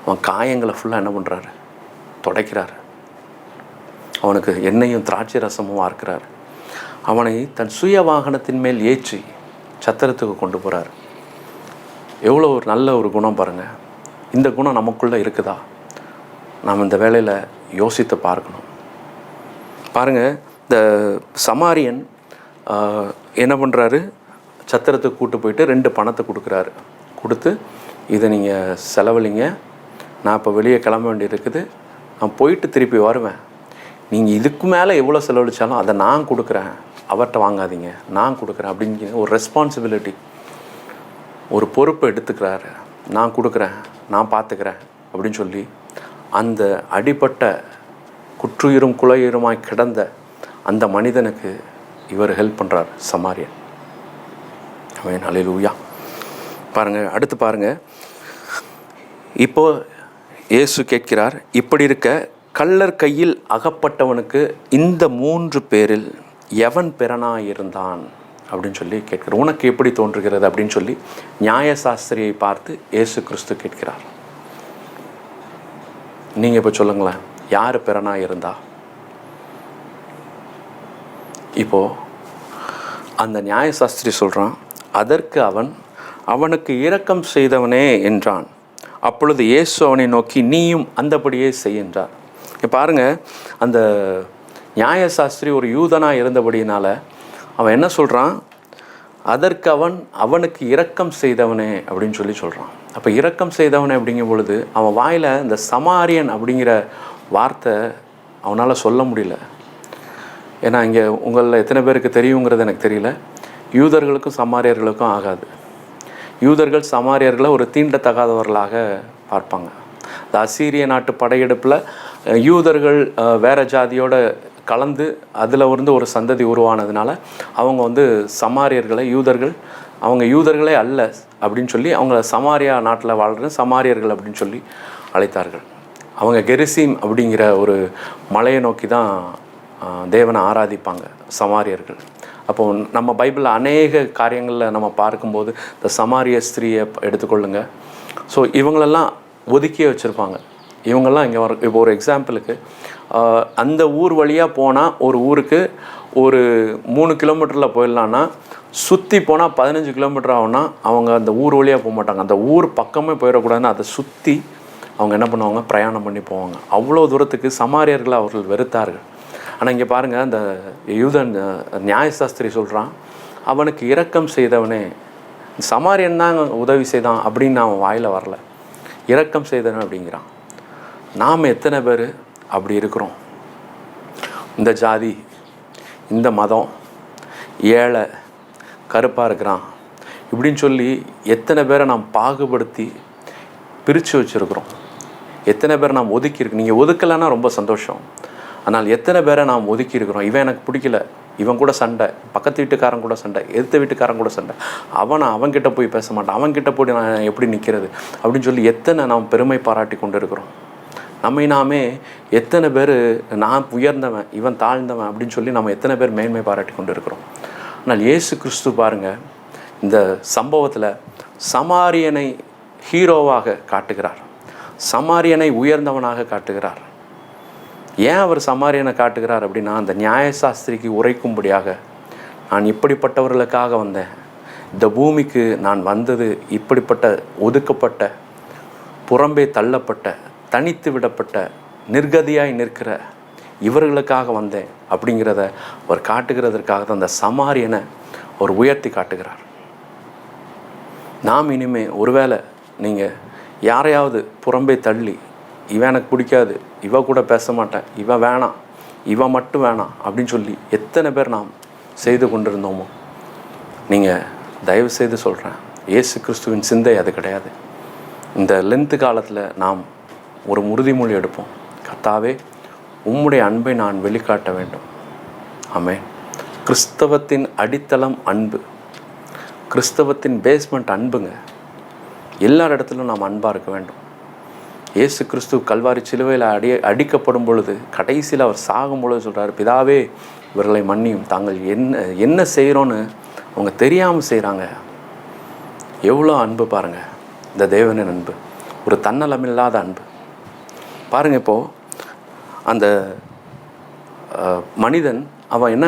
S2: அவன் காயங்களை ஃபுல்லாக என்ன பண்ணுறாரு, துடைக்கிறாரு. அவனுக்கு எண்ணெயும் திராட்சை ரசமும் வார்க்கிறார். அவனை தன் சுய வாகனத்தின் மேல் ஏற்றி சத்திரத்துக்கு கொண்டு போகிறார். எவ்வளோ ஒரு நல்ல ஒரு குணம் பாருங்கள். இந்த குணம் நமக்குள்ளே இருக்குதா? நாம் இந்த வேளையில் யோசித்து பார்க்கணும். பாருங்கள், இந்த சமாரியன் என்ன பண்ணுறாரு, சத்திரத்துக்கு கூட்டு போயிட்டு 2 பணத்தை கொடுக்குறாரு. கொடுத்து, இதை நீங்கள் செலவழிங்க, நான் இப்போ வெளியே கிளம்ப வேண்டியது இருக்குது, நான் போயிட்டு திருப்பி வருவேன். நீங்கள் இதுக்கு மேலே எவ்வளோ செலவழித்தாலும் அதை நான் கொடுக்குறேன், அவர்கிட்ட வாங்காதீங்க, நான் கொடுக்குறேன் அப்படிங்கிற ஒரு ரெஸ்பான்சிபிலிட்டி, ஒரு பொறுப்பை எடுத்துக்கிறாரு. நான் கொடுக்குறேன், நான் பார்த்துக்கிறேன் அப்படின்னு சொல்லி அந்த அடிப்பட்ட குற்றுயிரும் குலையுருமாய் கிடந்த அந்த மனிதனுக்கு இவர் ஹெல்ப் பண்ணுறார், சமாரியன். அவன் அல்லேலூயா. பாருங்கள், அடுத்து பாருங்கள். இப்போது இயேசு கேட்கிறார், இப்படி இருக்க கள்ளர் கையில் அகப்பட்டவனுக்கு இந்த 3 பேரில் எவன் பிறனாயிருந்தான் அப்படின்னு சொல்லி கேட்கிறார். உனக்கு எப்படி தோன்றுகிறது அப்படின்னு சொல்லி நியாயசாஸ்திரியை பார்த்து இயேசு கிறிஸ்து கேட்கிறார். நீங்கள் இப்போ சொல்லுங்களேன், யார் பிறனாயிருந்தா? இப்போது அந்த நியாயசாஸ்திரி சொல்கிறான், அதற்கு அவனுக்கு இரக்கம் செய்தவனே என்றான். அப்பொழுது இயேசு அவனை நோக்கி, நீயும் அந்தபடியே செய்கின்றார். பாருங்கள், அந்த நியாயசாஸ்திரி ஒரு யூதனாக இருந்தபடியினால அவன் என்ன சொல்கிறான், அதற்கு அவனுக்கு இரக்கம் செய்தவனே அப்படின்னு சொல்லி சொல்கிறான். அப்போ இரக்கம் செய்தவனே அப்படிங்கும் பொழுது அவன் வாயில் இந்த சமாரியன் அப்படிங்கிற வார்த்தை அவனால் சொல்ல முடியல. ஏன்னா இங்கே உங்களில் எத்தனை பேருக்கு தெரியுங்கிறது எனக்கு தெரியல, யூதர்களுக்கும் சமாரியர்களுக்கும் ஆகாது. யூதர்கள் சமாரியர்களை ஒரு தீண்டத்தகாதவர்களாக பார்ப்பாங்க. இந்த அசீரிய நாட்டு படையெடுப்பில் யூதர்கள் வேறு ஜாதியோட கலந்து அதில் ஒரு சந்ததி உருவானதுனால அவங்க சமாரியர்களை அவங்க யூதர்களே அல்ல அப்படின்னு சொல்லி அவங்கள சமாரியா நாட்டில் வாழ்கிற சமாரியர்கள் அப்படின்னு சொல்லி அழைத்தார்கள். அவங்க கெரிசீம் அப்படிங்கிற ஒரு மலையை நோக்கி தான் தேவனை ஆராதிப்பாங்க சமாரியர்கள். அப்போ நம்ம பைபிளில் அநேக காரியங்களில் நம்ம பார்க்கும்போது இந்த சமாரிய ஸ்திரீயை எடுத்துக்கொள்ளுங்க. ஸோ இவங்களெல்லாம் ஒதுக்கியே வச்சுருப்பாங்க. இவங்கெல்லாம் இங்கே இப்போ ஒரு எக்ஸாம்பிளுக்கு அந்த ஊர் வழியாக போனால் ஒரு ஊருக்கு ஒரு 3 கிலோமீட்டரில் போயிடலான்னா சுற்றி போனால் 15 கிலோமீட்டர் ஆகும்னா அவங்க அந்த ஊர் வழியாக போக மாட்டாங்க. அந்த ஊர் பக்கமே போயிடக்கூடாதுன்னு அதை சுற்றி அவங்க என்ன பண்ணுவாங்க, பிரயாணம் பண்ணி போவாங்க. அவ்வளோ தூரத்துக்கு சமாரியர்களை அவர்கள் வெறுத்தார்கள். ஆனால் இங்கே பாருங்கள், அந்த யூதன் நியாயசாஸ்திரி சொல்கிறான், அவனுக்கு இரக்கம் செய்தவனே, சமாரியன் தான் உதவி செய்தான் அப்படின்னு அவன் வாயில் வரல, இரக்கம் செய்தவன் அப்படிங்கிறான். நாம் எத்தனை பேர் அப்படி இருக்கிறோம்? இந்த ஜாதி, இந்த மதம், ஏழை, கருப்பாக இருக்கிறான் இப்படின்னு சொல்லி எத்தனை பேரை நாம் பாகுபடுத்தி பிரித்து வச்சுருக்குறோம். எத்தனை பேரை நாம் ஒதுக்கியிருக்கு. நீங்கள் ஒதுக்கலைன்னா ரொம்ப சந்தோஷம். ஆனால் எத்தனை பேரை நாம் ஒதுக்கி இருக்கிறோம். இவன் எனக்கு பிடிக்கல, இவன் கூட சண்டை, பக்கத்து வீட்டுக்காரன் கூட சண்டை, எதிர்த்த வீட்டுக்காரன் கூட சண்டை, அவன்கிட்ட போய் பேச மாட்டான், அவன்கிட்ட போய் நான் எப்படி நிற்கிறது அப்படின்னு சொல்லி எத்தனை நாம் பெருமை பாராட்டி கொண்டு இருக்கிறோம். நம்மை நாமே எத்தனை பேர் நான் உயர்ந்தவன், இவன் தாழ்ந்தவன் அப்படின்னு சொல்லி நம்ம எத்தனை பேர் மேன்மை பாராட்டி கொண்டு இருக்கிறோம். ஆனால் இயேசு கிறிஸ்து பாருங்கள், இந்த சம்பவத்தில் சமாரியனை ஹீரோவாக காட்டுகிறார், சமாரியனை உயர்ந்தவனாக காட்டுகிறார். ஏன் அவர் சமாரியனை காட்டுகிறார் அப்படின்னா, அந்த நியாயசாஸ்திரிக்கு உரைக்கும்படியாக, நான் இப்படிப்பட்டவர்களுக்காக வந்தேன், இந்த பூமிக்கு நான் வந்தது இப்படிப்பட்ட ஒதுக்கப்பட்ட, புறம்பே தள்ளப்பட்ட, தனித்து விடப்பட்ட, நிர்கதியாய் நிற்கிற இவர்களுக்காக வந்தேன் அப்படிங்கிறத அவர் காட்டுகிறதற்காக தான் அந்த சமாரியனை அவர் உயர்த்தி காட்டுகிறார். நாம் இனிமே ஒருவேளை நீங்கள் யாரையாவது புறம்பே தள்ளி, இவன் எனக்கு பிடிக்காது, இவ கூட பேச மாட்டேன், இவன் வேணாம், இவன் மட்டும் வேணாம் அப்படின்னு சொல்லி எத்தனை பேர் நாம் செய்து கொண்டிருந்தோமோ, நீங்கள் தயவு செய்து சொல்கிறேன், இயேசு கிறிஸ்துவின் சிந்தை அது கிடையாது. இந்த லென்த்து காலத்தில் நாம் ஒரு உறுதிமொழி எடுப்போம், கர்த்தாவே உம்முடைய அன்பை நான் வெளிக்காட்ட வேண்டும். ஆமென். கிறிஸ்தவத்தின் அடித்தளம் அன்பு, கிறிஸ்தவத்தின் பேஸ்மெண்ட் அன்புங்க. எல்லா இடத்துலையும் நாம் அன்பாக இருக்க வேண்டும். இயேசு கிறிஸ்து கல்வாரி சிலுவையில் அடிக்கப்படும் பொழுது, கடைசியில் அவர் சாகும் பொழுது சொல்கிறார், பிதாவே இவர்களை மன்னியும், தாங்கள் என்ன செய்கிறோன்னு அவங்க தெரியாமல் செய்கிறாங்க. எவ்வளோ அன்பு பாருங்கள், இந்த தேவனின் அன்பு, ஒரு தன்னலமில்லாத அன்பு பாருங்கள். இப்போது அந்த மனிதன் அவன் என்ன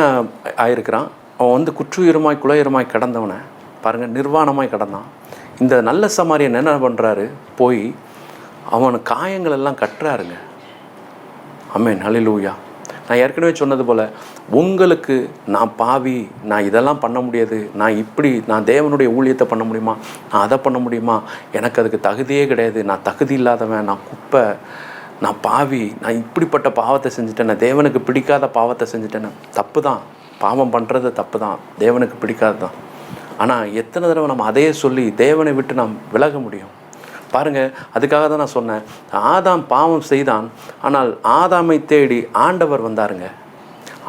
S2: ஆயிருக்கிறான், அவன் குற்றுயிருமாய் குலையுரமாய் கடந்தவனை பாருங்கள், நிர்வாணமாய் கடந்தான். இந்த நல்ல சமாரியன் என்ன பண்ணுறாரு, போய் அவன் காயங்கள் எல்லாம் கட்டுறாருங்க. ஆமென், ஹல்லேலூயா. நான் ஏற்கனவே சொன்னது போல், உங்களுக்கு நான் பாவி, நான் இதெல்லாம் பண்ண முடியாது, நான் தேவனுடைய ஊழியத்தை பண்ண முடியுமா, நான் அதை பண்ண முடியுமா, எனக்கு அதுக்கு தகுதியே கிடையாது, நான் தகுதி இல்லாதவன், நான் குப்பை, நான் பாவி, நான் இப்படிப்பட்ட பாவத்தை செஞ்சுட்டேன், நான் தேவனுக்கு பிடிக்காத பாவத்தை செஞ்சுட்டேன்னு. தப்பு தான், பாவம் பண்ணுறது தப்பு தான், தேவனுக்கு பிடிக்காது தான். ஆனால் எத்தனை தடவை நம்ம அதையே சொல்லி தேவனை விட்டு நாம் விலக முடியும் பாருங்கள். அதுக்காக தான் நான் சொன்னேன், ஆதாம் பாவம் செய்தான், ஆனால் ஆதாமை தேடி ஆண்டவர் வந்தாருங்க.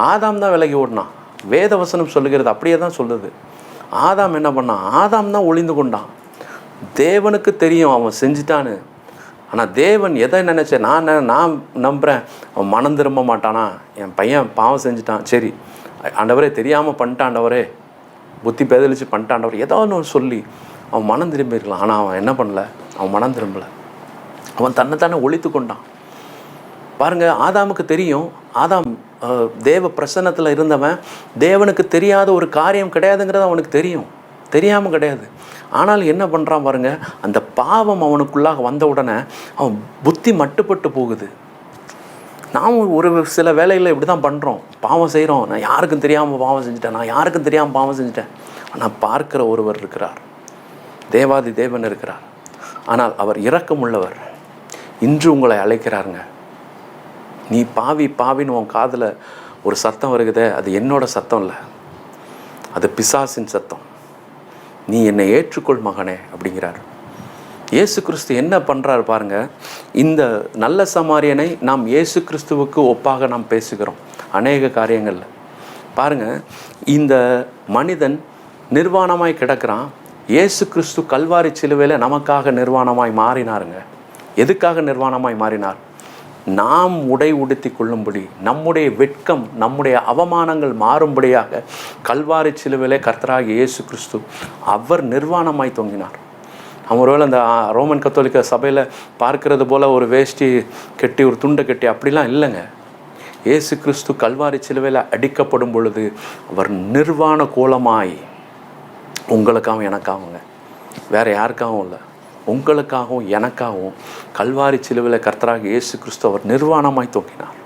S2: ஆதாம் தான் விலகி ஓடினான். வேத வசனம் சொல்லுகிறது அப்படியே தான் சொல்லுது. ஆதாம் என்ன பண்ணான், ஆதாம் தான் ஒளிந்து கொண்டான். தேவனுக்கு தெரியும் அவன் செஞ்சிட்டான்னு. ஆனால் தேவன் எதை நினச்சேன், நான் நம்புகிறேன், அவன் மனம் திரும்ப மாட்டானா, என் பையன் பாவம் செஞ்சுட்டான், சரி ஆண்டவரே தெரியாமல் பண்ணிட்டாண்டவரே, புத்தி பேதலிச்சு பண்ணிட்டாண்டவர், ஏதோ ஒன்று சொல்லி அவன் மனம் திரும்பியிருக்கலாம். ஆனால் அவன் என்ன பண்ணல, அவன் மனம் திரும்பலை, அவன் தன்னைத்தானே ஒழித்து கொண்டான். பாருங்கள், ஆதாமுக்கு தெரியும், ஆதாம் தேவ பிரசன்னத்தில் இருந்தவன், தேவனுக்கு தெரியாத ஒரு காரியம் கிடையாதுங்கிறது அவனுக்கு தெரியாமல் கிடையாது. ஆனால் என்ன பண்ணுறான் பாருங்கள், அந்த பாவம் அவனுக்குள்ளாக வந்த உடனே அவன் புத்தி மட்டுப்பட்டு போகுது. நாம் ஒரு சில வேலைகளில் இப்படி தான் பண்ணுறோம், பாவம் செய்கிறோம், நான் யாருக்கும் தெரியாமல் பாவம் செஞ்சுட்டேன். ஆனால் பார்க்கிற ஒருவர் இருக்கிறார், தேவாதி தேவன் இருக்கிறார். ஆனால் அவர் இரக்கமுள்ளவர். இன்று உங்களை அழைக்கிறாருங்க. நீ பாவின்னு உன் காதில் ஒரு சத்தம் வருகுதே, அது என்னோட சத்தம் இல்லை, அது பிசாசின் சத்தம். நீ என்னை ஏற்றுக்கொள் மகனே அப்படிங்கிறார். இயேசு கிறிஸ்து என்ன பண்ணுறாரு பாருங்கள். இந்த நல்ல சமாரியனை நாம் இயேசு கிறிஸ்துவுக்கு ஒப்பாக நாம் பேசுகிறோம் அநேக காரியங்களில். பாருங்கள், இந்த மனிதன் நிர்வாணமாய் கிடக்கிறான். இயேசு கிறிஸ்து கல்வாரி சிலுவையில் நமக்காக நிர்வாணமாய் மாறினாருங்க. எதுக்காக நிர்வாணமாய் மாறினார்? நாம் உடை உடுத்தி கொள்ளும்படி, நம்முடைய வெட்கம், நம்முடைய அவமானங்கள் மாறும்படியாக கல்வாரி சிலுவையிலே கர்த்தராகிய இயேசு கிறிஸ்து அவர் நிர்வாணமாய் தொங்கினார். நம்ம ஒருவேளை அந்த ரோமன் கத்தோலிக்க சபையில் பார்க்கிறது போல் ஒரு வேஷ்டி கட்டி ஒரு துண்டை கட்டி அப்படிலாம் இல்லைங்க. இயேசு கிறிஸ்து கல்வாரி சிலுவையில் அடிக்கப்படும் பொழுது அவர் நிர்வாண கோலமாய், உங்களுக்காகவும் எனக்காகவுங்க, வேறு யாருக்காகவும் இல்லை, உங்களுக்காகவும் எனக்காகவும் கல்வாரி சிலுவையில் கர்த்தராகிய இயேசு கிறிஸ்து அவர் நிர்வாணமாய் தொங்கினார்.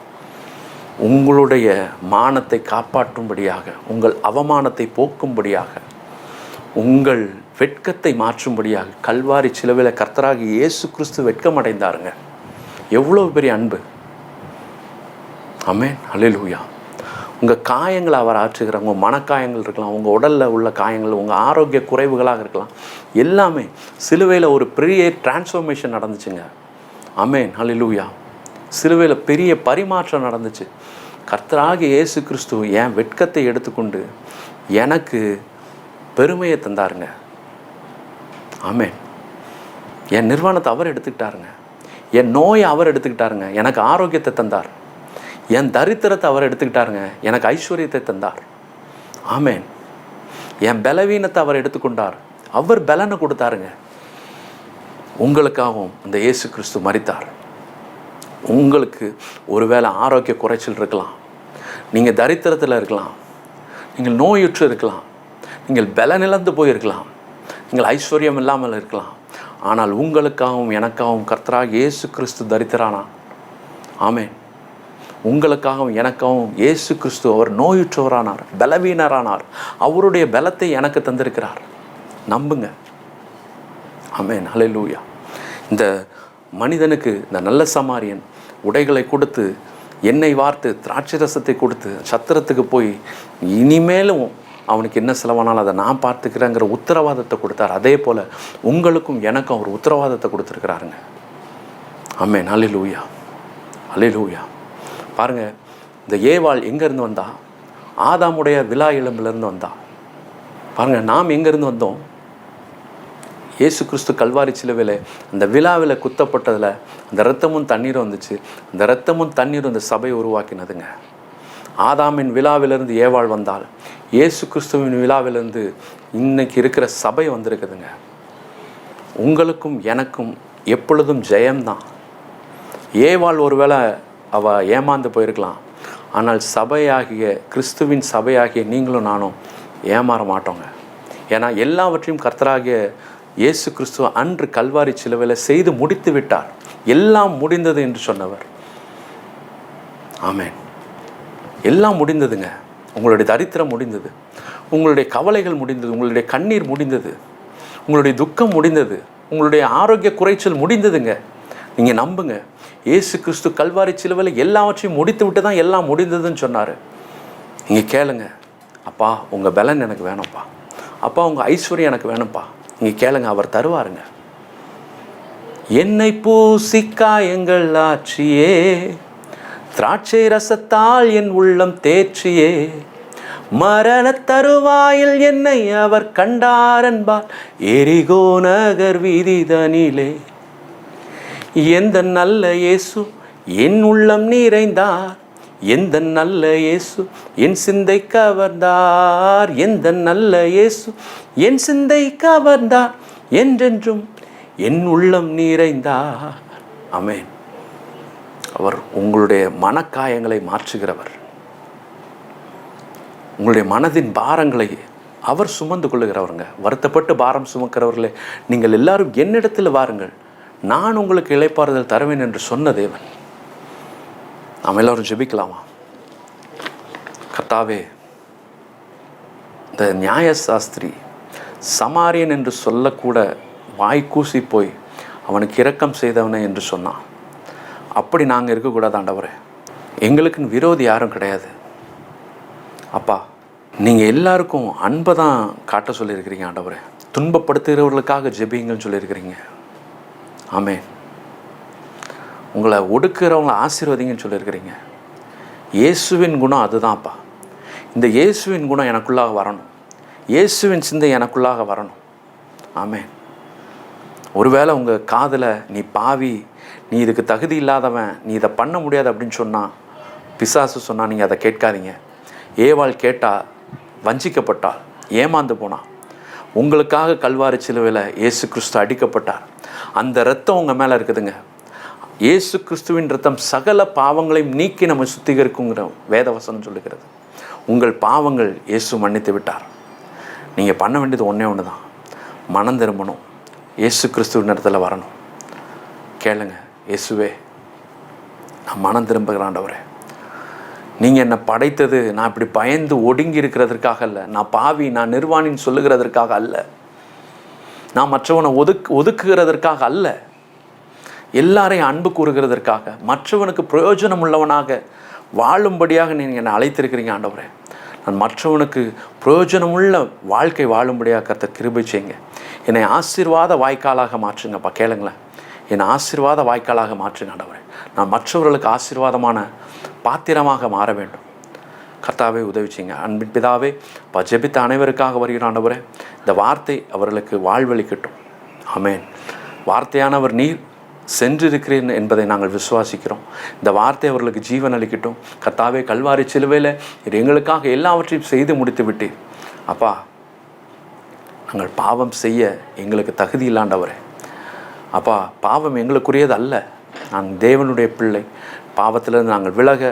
S2: உங்களுடைய மானத்தை காப்பாற்றும்படியாக, உங்கள் அவமானத்தை போக்கும்படியாக, உங்கள் வெட்கத்தை மாற்றும்படியாக கல்வாரி சிலுவையில் கர்த்தராகிய இயேசு கிறிஸ்து வெட்கம் அடைந்தாருங்க. எவ்வளோ பெரிய அன்பு! ஆமென், அல்லேலூயா. உங்கள் காயங்களை அவர் ஆற்றுகிறார். உங்கள் மனக்காயங்கள் இருக்கலாம், உங்கள் உடலில் உள்ள காயங்கள், உங்கள் ஆரோக்கிய குறைவுகளாக இருக்கலாம், எல்லாமே சிலுவையில் ஒரு பெரிய டிரான்ஸ்ஃபர்மேஷன் நடந்துச்சுங்க. ஆமென், அல்லேலூயா. சிலுவையில் பெரிய பரிமாற்றம் நடந்துச்சு. கர்த்தராகிய இயேசு கிறிஸ்து என் வெட்கத்தை எடுத்துக்கொண்டு எனக்கு பெருமையை தந்தாருங்க. ஆமென். என் நிர்வாணத்தை அவர் எடுத்துக்கிட்டாருங்க. என் நோயை அவர் எடுத்துக்கிட்டாருங்க, எனக்கு ஆரோக்கியத்தை தந்தார். என் தரித்திரத்தை அவர் எடுத்துக்கிட்டாருங்க, எனக்கு ஐஸ்வர்யத்தை தந்தார். ஆமென். என் பலவீனத்தை அவர் எடுத்துக்கொண்டார், அவர் பலனை கொடுத்தாருங்க. உங்களுக்காகவும் இந்த இயேசு கிறிஸ்து மரித்தார். உங்களுக்கு ஒருவேளை ஆரோக்கிய குறைச்சல் இருக்கலாம், நீங்கள் தரித்திரத்தில் இருக்கலாம், நீங்கள் நோயுற்று இருக்கலாம், நீங்கள் பலனிழந்து போயிருக்கலாம், நீங்கள் ஐஸ்வர்யம் இல்லாமல் இருக்கலாம். ஆனால் உங்களுக்காகவும் எனக்காகவும் கர்த்தராகிய இயேசு கிறிஸ்து தரித்திரானா. ஆமென். உங்களுக்காகவும் எனக்காகவும் இயேசு கிறிஸ்து அவர் நோயுற்றவரானார், பலவீனரானார். அவருடைய பலத்தை எனக்கு தந்திருக்கிறார். நம்புங்க. ஆமென், அல்லேலூயா. இந்த மனிதனுக்கு இந்த நல்ல சமாரியன் உடைகளை கொடுத்து, எண்ணெய் வார்த்து, திராட்சை ரசத்தை கொடுத்து, சத்திரத்துக்கு போய் இனிமேலும் அவனுக்கு என்ன செலவானாலும் அதை நான் பார்த்துக்கிறேங்கிற உத்தரவாதத்தை கொடுத்தார். அதே போல் உங்களுக்கும் எனக்கும் அவர் உத்தரவாதத்தை கொடுத்துருக்கிறாருங்க. ஆமென், அல்லேலூயா, அல்லேலூயா. பாருங்கள், இந்த ஏவாள் எங்கேருந்து வந்தா? ஆதாமுடைய விலா எலும்பிலிருந்து வந்தா. பாருங்கள், நாம் எங்கேருந்து வந்தோம்? இயேசு கிறிஸ்து கல்வாரி சிலுவையில் அந்த விழாவில் குத்தப்பட்டதில் அந்த இரத்தமும் தண்ணீரும் வந்துச்சு. அந்த இரத்தமும் தண்ணீரும் இந்த சபையை உருவாக்கினதுங்க. ஆதாமின் விழாவிலிருந்து ஏவாள் வந்தால், இயேசு கிறிஸ்துவின் விழாவிலிருந்து இன்னைக்கு இருக்கிற சபை வந்திருக்குதுங்க. உங்களுக்கும் எனக்கும் எப்பொழுதும் ஜெயம்தான். ஏவாள் ஒருவேளை அவள் ஏமாந்து போயிருக்கலாம், ஆனால் சபையாகிய கிறிஸ்துவின் சபையாகிய நீங்களும் நானும் ஏமாற மாட்டோங்க. ஏன்னா எல்லாவற்றையும் கர்த்தராகிய இயேசு கிறிஸ்துவ அன்று கல்வாரி சிலுவையில் செய்து முடித்து விட்டார். எல்லாம் முடிந்தது என்று சொன்னவர். ஆமென். எல்லாம் முடிந்ததுங்க. உங்களுடைய தரித்திரம் முடிந்தது, உங்களுடைய கவலைகள் முடிந்தது, உங்களுடைய கண்ணீர் முடிந்தது, உங்களுடைய துக்கம் முடிந்தது, உங்களுடைய ஆரோக்கிய குறைச்சல் முடிந்ததுங்க. நீங்கள் நம்புங்க. இயேசு கிறிஸ்து கல்வாரி சிலுவையில் எல்லாவற்றையும் முடித்து விட்டு தான் எல்லாம் முடிந்ததுன்னு சொன்னார். நீங்கள் கேளுங்க, அப்பா உங்கள் பலன் எனக்கு வேணும்ப்பா, அப்பா உங்கள் ஐஸ்வர்யம் எனக்கு வேணும்ப்பா. நீங்கள் கேளுங்க, அவர் தருவாருங்க. என்னை பூசிக்காயங்கள் ஆற்றியே, திராட்சை ரசத்தால் என் உள்ளம் தேற்றியே, மரண தருவாயில் என்னை அவர் கண்டாரன்பால் எரிகோ நகர் வீதிதனிலே. எந்த நல்ல இயேசு என் உள்ளம் நிறைந்தார், எந்த நல்ல இயேசு என் சிந்தை கவர்ந்தார், எந்த நல்ல இயேசு என் சிந்தை கவர்ந்தார், என்றென்றும் என் உள்ளம் நிறைந்தார். ஆமென். அவர் உங்களுடைய மனக்காயங்களை மாற்றுகிறவர். உங்களுடைய மனதின் பாரங்களை அவர் சுமந்து கொள்ளுகிறவருங்க. வருத்தப்பட்டு பாரம் சுமக்கிறவர்களே, நீங்கள் எல்லாரும் என்னிடத்தில் வாருங்கள், நான் உங்களுக்கு இளைப்பாறுதல் தருவேன் என்று சொன்ன தேவன். நாம் எல்லோரும் ஜெபிக்கலாமா? கர்த்தாவே, இந்த நியாயசாஸ்திரி சமாரியன் என்று சொல்லக்கூட வாய்க்கூசி போய் அவனுக்கு இரக்கம் செய்தவனே என்று சொன்னான். அப்படி நாங்கள் இருக்கக்கூடாது ஆண்டவரே. எங்களுக்குன்னு விரோதி யாரும் கிடையாது அப்பா. நீங்கள் எல்லாருக்கும் அன்பை தான் காட்ட சொல்லியிருக்கிறீங்க ஆண்டவரே. துன்பப்படுத்துகிறவர்களுக்காக ஜெபிங்கன்னு சொல்லியிருக்கிறீங்க. ஆமென். உங்களை ஒடுக்குறவங்களை ஆசீர்வதிங்கன்னு சொல்லியிருக்கிறீங்க. இயேசுவின் குணம் அதுதான்ப்பா. இந்த இயேசுவின் குணம் எனக்குள்ளாக வரணும், இயேசுவின் சிந்தை எனக்குள்ளாக வரணும். ஆமென். ஒருவேளை உங்கள் காதில் நீ பாவி, நீ இதுக்கு தகுதி இல்லாதவன், நீ இதை பண்ண முடியாது அப்படின்னு சொன்னால், பிசாசு சொன்னால் நீங்கள் அதை கேட்காதீங்க. ஏவாள் கேட்டால் வஞ்சிக்கப்பட்டாள், ஏமாந்து போனாள். உங்களுக்காக கல்வாரி சிலுவையில் இயேசு கிறிஸ்து அடிக்கப்பட்டார். அந்த இரத்தம் உங்கள் மேலே இருக்குதுங்க. இயேசு கிறிஸ்துவின் இரத்தம் சகல பாவங்களையும் நீக்கி நம்ம சுத்திகரிக்குங்கிற வேதவசனம் சொல்லுகிறது. உங்கள் பாவங்கள் இயேசு மன்னித்து விட்டார். நீங்கள் பண்ண வேண்டியது ஒன்றே ஒன்று தான், மனம் திரும்பணும், இயேசு கிறிஸ்துவின் இடத்துல வரணும். கேளுங்க, இயேசுவே நான் மனம் திரும்புகிறேன் ஆண்டவரே, நீங்கள் என்னை படைத்தது நான் இப்படி பயந்து ஒடுங்கி இருக்கிறதற்காக அல்ல, நான் பாவி, நான் நிர்வாணின்னு சொல்லுகிறதற்காக அல்ல, நான் மற்றவனை ஒதுக்குகிறதற்காக அல்ல, எல்லாரையும் அன்பு கூறுகிறதற்காக, மற்றவனுக்கு பிரயோஜனம் உள்ளவனாக வாழும்படியாக நீங்கள் என்னை அழைத்திருக்கிறீங்க ஆண்டவரே. நான் மற்றவனுக்கு பிரயோஜனமுள்ள வாழ்க்கை வாழும்படியாக கர்த்தர் கிருபை செய்யுங்க. என்னை ஆசீர்வாத வாய்க்காலாக மாற்றுங்கப்பா. கேளுங்களேன், என்னை ஆசீர்வாத வாய்க்காலாக மாற்றுங்க ஆண்டவரே. நான் மற்றவர்களுக்கு ஆசீர்வாதமான பாத்திரமாக மாற வேண்டும். கர்த்தாவே உதவி செய்யுங்க. அன்பின் பிதாவே, ஜெபித்த அனைவருக்காக வருகிற ஆண்டவரே, இந்த வார்த்தை அவர்களுக்கு வாழ்வளிக்கட்டும். ஆமென். வார்த்தையானவர் நீர் சென்றிருக்கிறேன் என்பதை நாங்கள் விசுவாசிக்கிறோம். இந்த வார்த்தை அவர்களுக்கு ஜீவன் அளிக்கட்டும். கர்த்தாவே, கல்வாரி சிலுவையில் எங்களுக்காக எல்லாவற்றையும் செய்து முடித்து விட்டீர் அப்பா. நாங்கள் பாவம் செய்ய எங்களுக்கு தகுதி இல்லாண்டவரே அப்பா. பாவம் எங்களுக்குரியது அல்ல. நான் தேவனுடைய பிள்ளை. பாவத்திலிருந்து நாங்கள் விலக,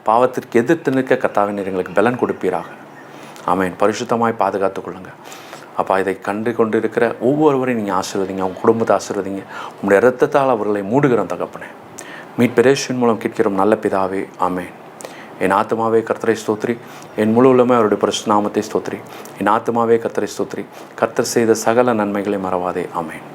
S2: பாவத்திற்கு எதிர்த்து நிற்க கர்த்தாவே நீர் எங்களுக்கு பலன் கொடுப்பீராக. ஆமென். பரிசுத்தமாய் பாதுகாத்து கொள்ளுங்க அப்பா. இதை கண்டு கொண்டு இருக்கிற ஒவ்வொருவரையும் நீங்கள் ஆசீர்வதிங்க, அவங்க குடும்பத்தை ஆசீர்வதிங்க. உங்களுடைய இரத்தத்தால் அவர்களை மூடுகிறோம் தகப்பனே. மீட்பெரேஷின் மூலம் கேட்கிறோம் நல்ல பிதாவே. ஆமென். என் ஆத்மாவே கர்த்தரை ஸ்தோத்ரி, என் முழு உள்ளமே அவருடைய பரிசுத்த நாமத்தை ஸ்தோத்ரி. என் ஆத்மாவே கர்த்தரை ஸ்தோத்ரி, கர்த்தர் செய்த சகல நன்மைகளை மறவாதே. ஆமென்.